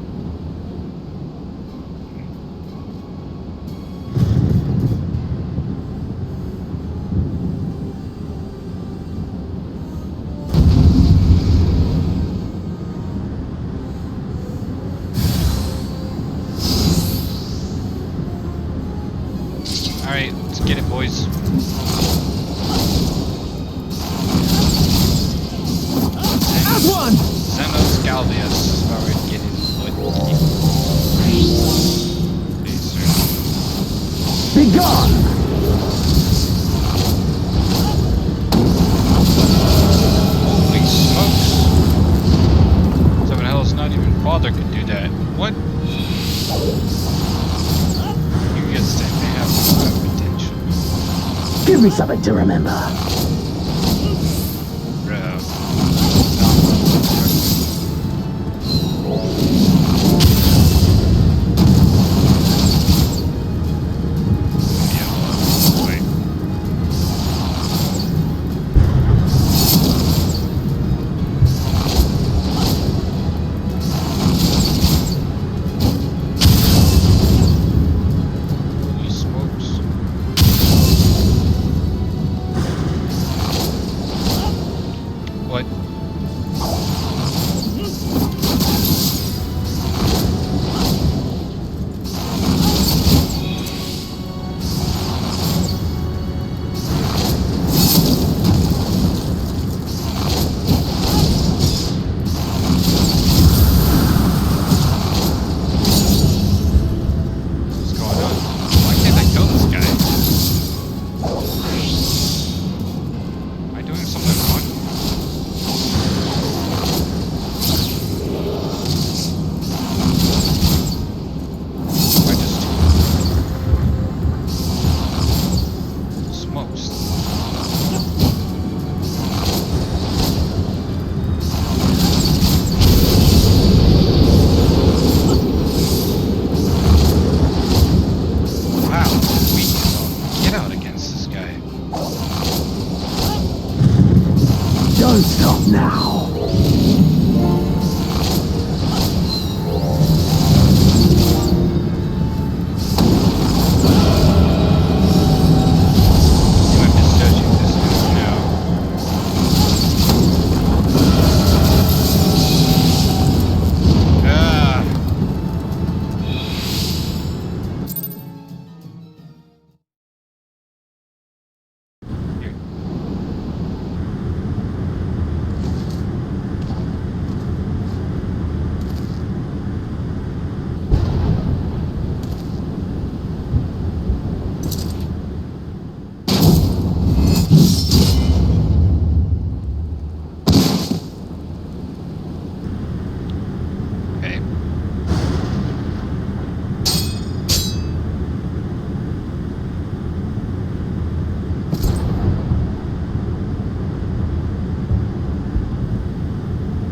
S1: Alright, let's get it, boys.
S6: One!
S1: Xenos Galvius is already getting foot.
S3: Be gone!
S1: Holy smokes! Someone else, not even father could do that. What? You guys think they have potential?
S3: Give me something to remember.
S1: Bro. but what's going on? Why can't I kill this guy? Am I doing something wrong? I just smokes. Wow, weak as all get out against this guy.
S7: Don't stop now.
S1: I'm misjudging this guy now. Ah. Here. Okay.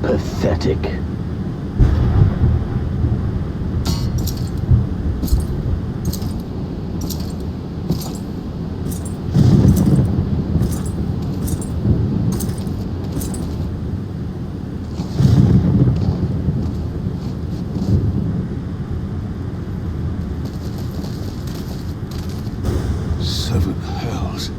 S7: Pathetic. Seven hells.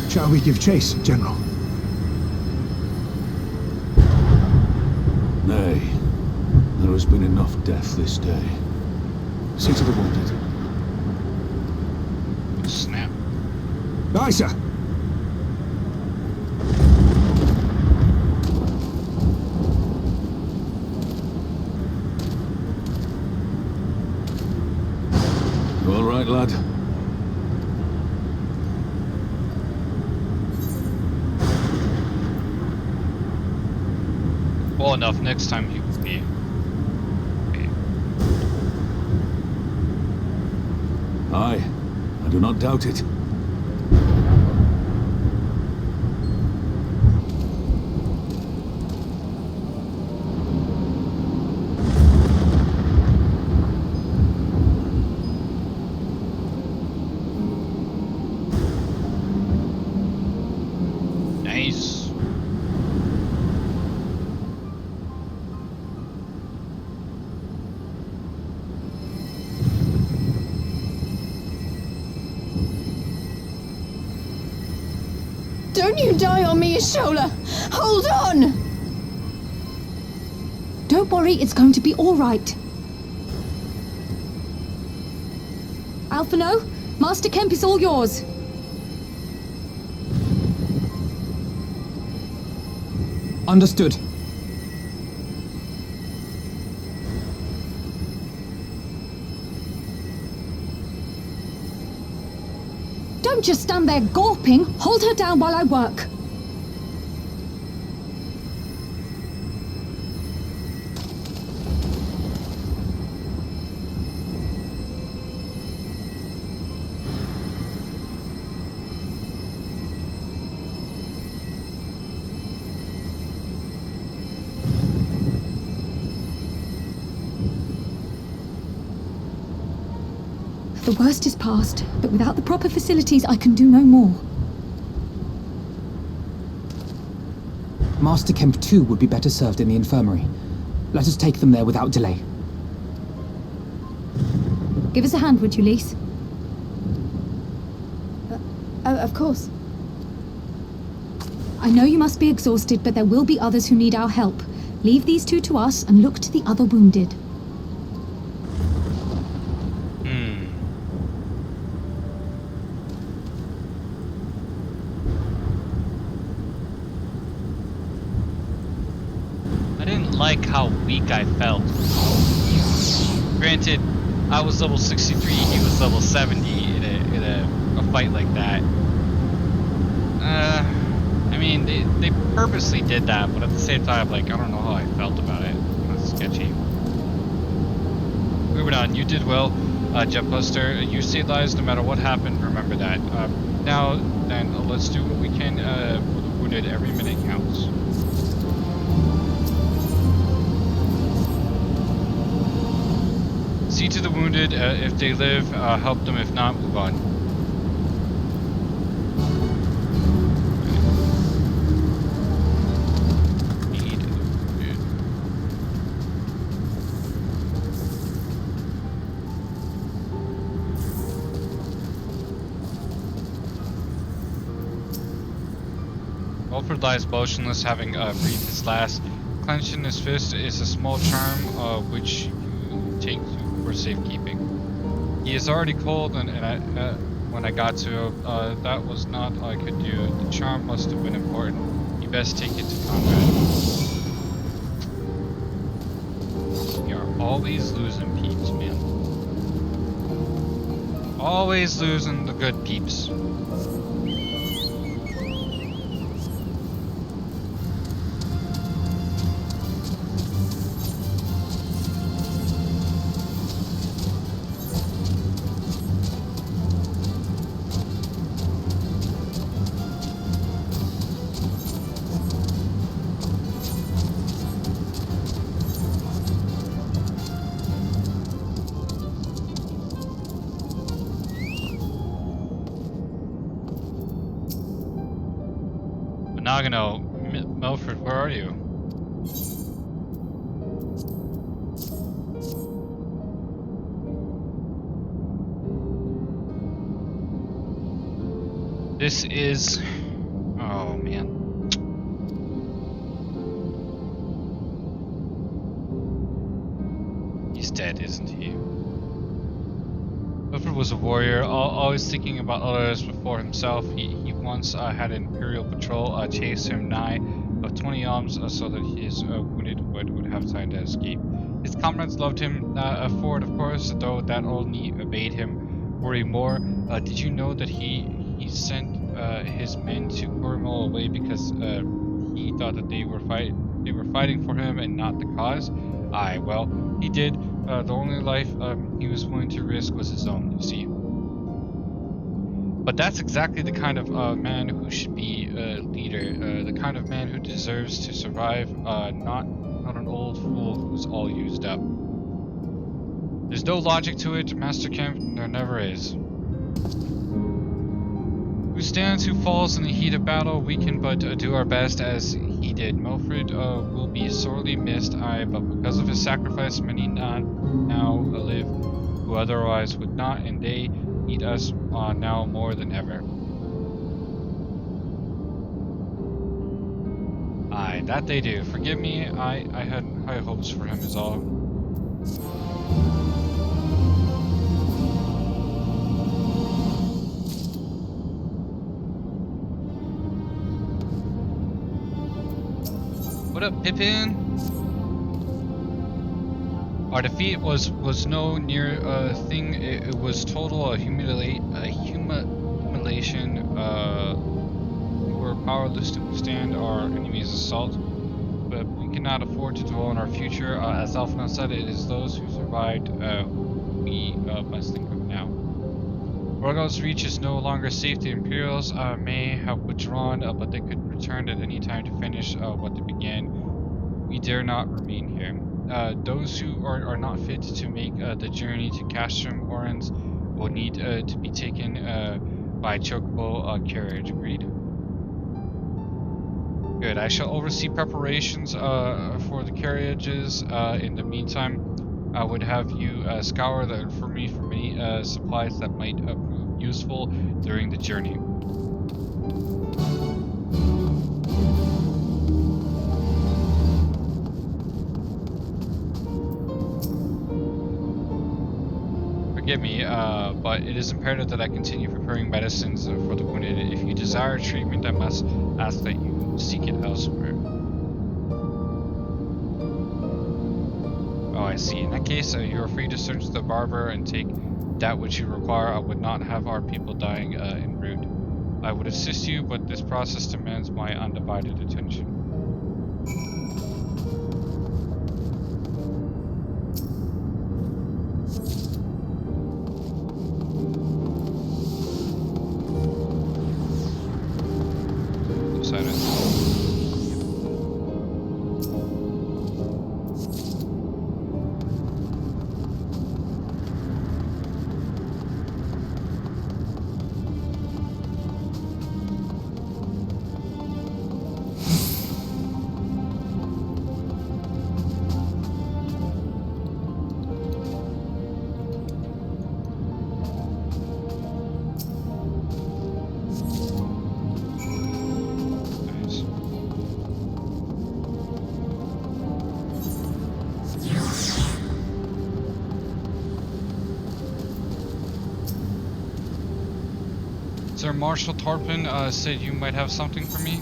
S8: Shall we give chase, General?
S7: Nay, there has been enough death this day. See to the wounded.
S1: Snap.
S8: Aye, sir.
S7: You all right, lad?
S1: Well enough, next time he will be. Okay.
S7: Aye, I do not doubt it.
S1: Nice.
S5: Don't you die on me, Ishola! Hold on! Don't worry, it's going to be all right. Alphino, Master Kemp is all yours.
S6: Understood.
S5: Don't just stand there gawping. Hold her down while I work. The worst is past, but without the proper facilities, I can do no more.
S6: Master Kemp too would be better served in the infirmary. Let us take them there without delay.
S5: Give us a hand, would you, Lise? Of course. I know you must be exhausted, but there will be others who need our help. Leave these two to us and look to the other wounded.
S1: I didn't like how weak I felt. Granted, I was level 63, he was level 70 in a fight like that. I mean, they purposely did that, but at the same time, like, I don't know how I felt about it. That's sketchy. Moving on, you did well, Jetbuster. You saved lives no matter what happened, remember that. Now, then, let's do what we can for the wounded. Every minute counts. See to the wounded. If they live, help them. If not, move on. Wilfred lies motionless, having breathed his last. Clenched in his fist is a small charm, which you take for safekeeping. He is already cold, and when I got to him, that was not all I could do. The charm must have been important. You best take it to Conrad. We are always losing peeps, man. Always losing the good peeps. Nagano, Milford, where are you? This is... oh man. He's dead, isn't he? Milford was a warrior, always thinking about others before himself. He once had an Imperial patrol chase him nigh of 20 arms so that his wounded would have time to escape. His comrades loved him for it, of course, though that only made him worry more. Did you know that he sent his men to Cornwall away because he thought that they were fighting for him and not the cause? Aye, well, he did. The only life he was willing to risk was his own, you see. But that's exactly the kind of man who should be a leader, the kind of man who deserves to survive, not an old fool who's all used up. There's no logic to it, Master Kemp, there never is. Who stands, who falls in the heat of battle, we can but do our best as he did. Milford will be sorely missed, aye, but because of his sacrifice, many now live who otherwise would not, and they need us now more than ever. Aye, that they do. Forgive me, I had high hopes for him is all. What up, Pippin? Our defeat was no near thing. It was total humiliation. We were powerless to withstand our enemy's assault, but we cannot afford to dwell on our future. As Alphinaud said, it is those who survived we must think of now. Rogald's reach is no longer safe. The Imperials may have withdrawn, but they could return at any time to finish what they began. We dare not remain here. Those who are not fit to make the journey to Castrum Orans will need to be taken by chocobo carriage. Agreed? Good. I shall oversee preparations for the carriages. In the meantime, I would have you scour for me for any supplies that might prove useful during the journey. Forgive me, but it is imperative that I continue preparing medicines for the wounded. If you desire treatment, I must ask that you seek it elsewhere. Oh, I see. In that case, you are free to search the barber and take that which you require. I would not have our people dying en route. I would assist you, but this process demands my undivided attention. Sir Marshal Tarpon said you might have something for me.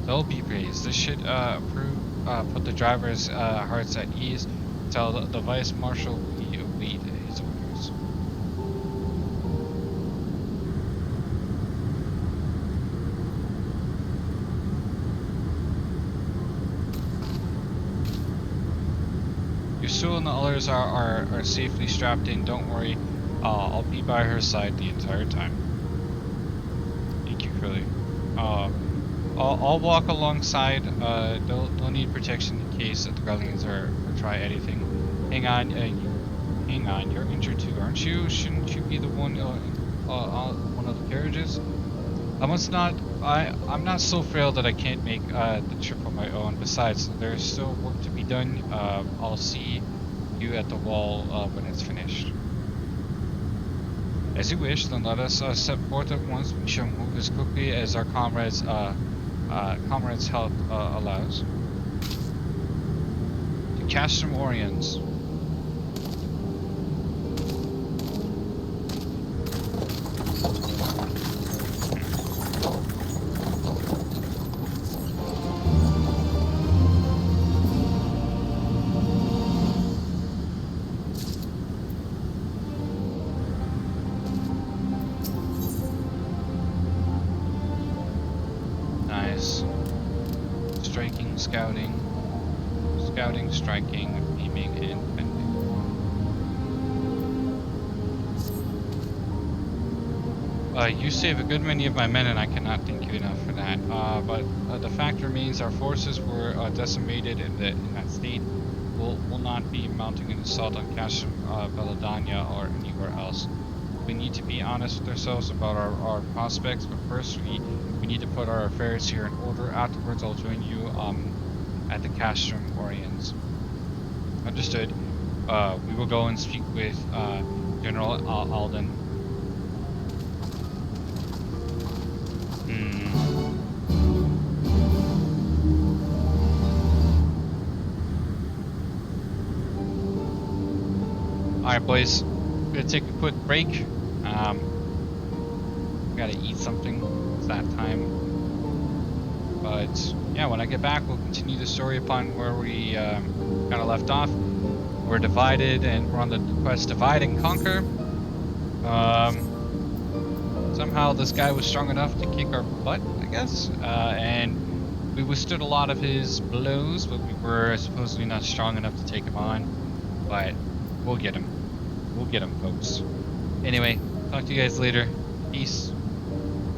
S1: They'll be praised. This should put the driver's hearts at ease. Tell the Vice Marshal we await his orders. Yusula and the others are safely strapped in. Don't worry. I'll be by her side the entire time. Thank you, Curly. I'll walk alongside. They'll need protection in case the Guardians or try anything. Hang on. Hang on. You're injured too, aren't you? Shouldn't you be the one on one of the carriages? I'm not so frail that I can't make the trip on my own. Besides, there's still work to be done. I'll see you at the wall when it's finished. As you wish, then let us set forth at once. We shall move as quickly as our comrades' health allows. To Castrum Oriens. Scouting, striking, aiming, and fending. You save a good many of my men, and I cannot thank you enough for that. But the fact remains, our forces were decimated in that state. We'll not be mounting an assault on Castrum, Belladonna, or anywhere else. We need to be honest with ourselves about our prospects, but first we need to put our affairs here in order. Afterwards, I'll join you at the Castrum Oriens. Understood. We will go and speak with General Alden. Alright, boys. Gonna take a quick break. Gotta eat something. It's that time. But yeah, when I get back, we'll continue the story upon where we kind of left off. We're divided, and we're on the quest divide and conquer. Somehow this guy was strong enough to kick our butt, I guess, and we withstood a lot of his blows, but we were supposedly not strong enough to take him on. But we'll get him. We'll get him, folks. Anyway, talk to you guys later. Peace.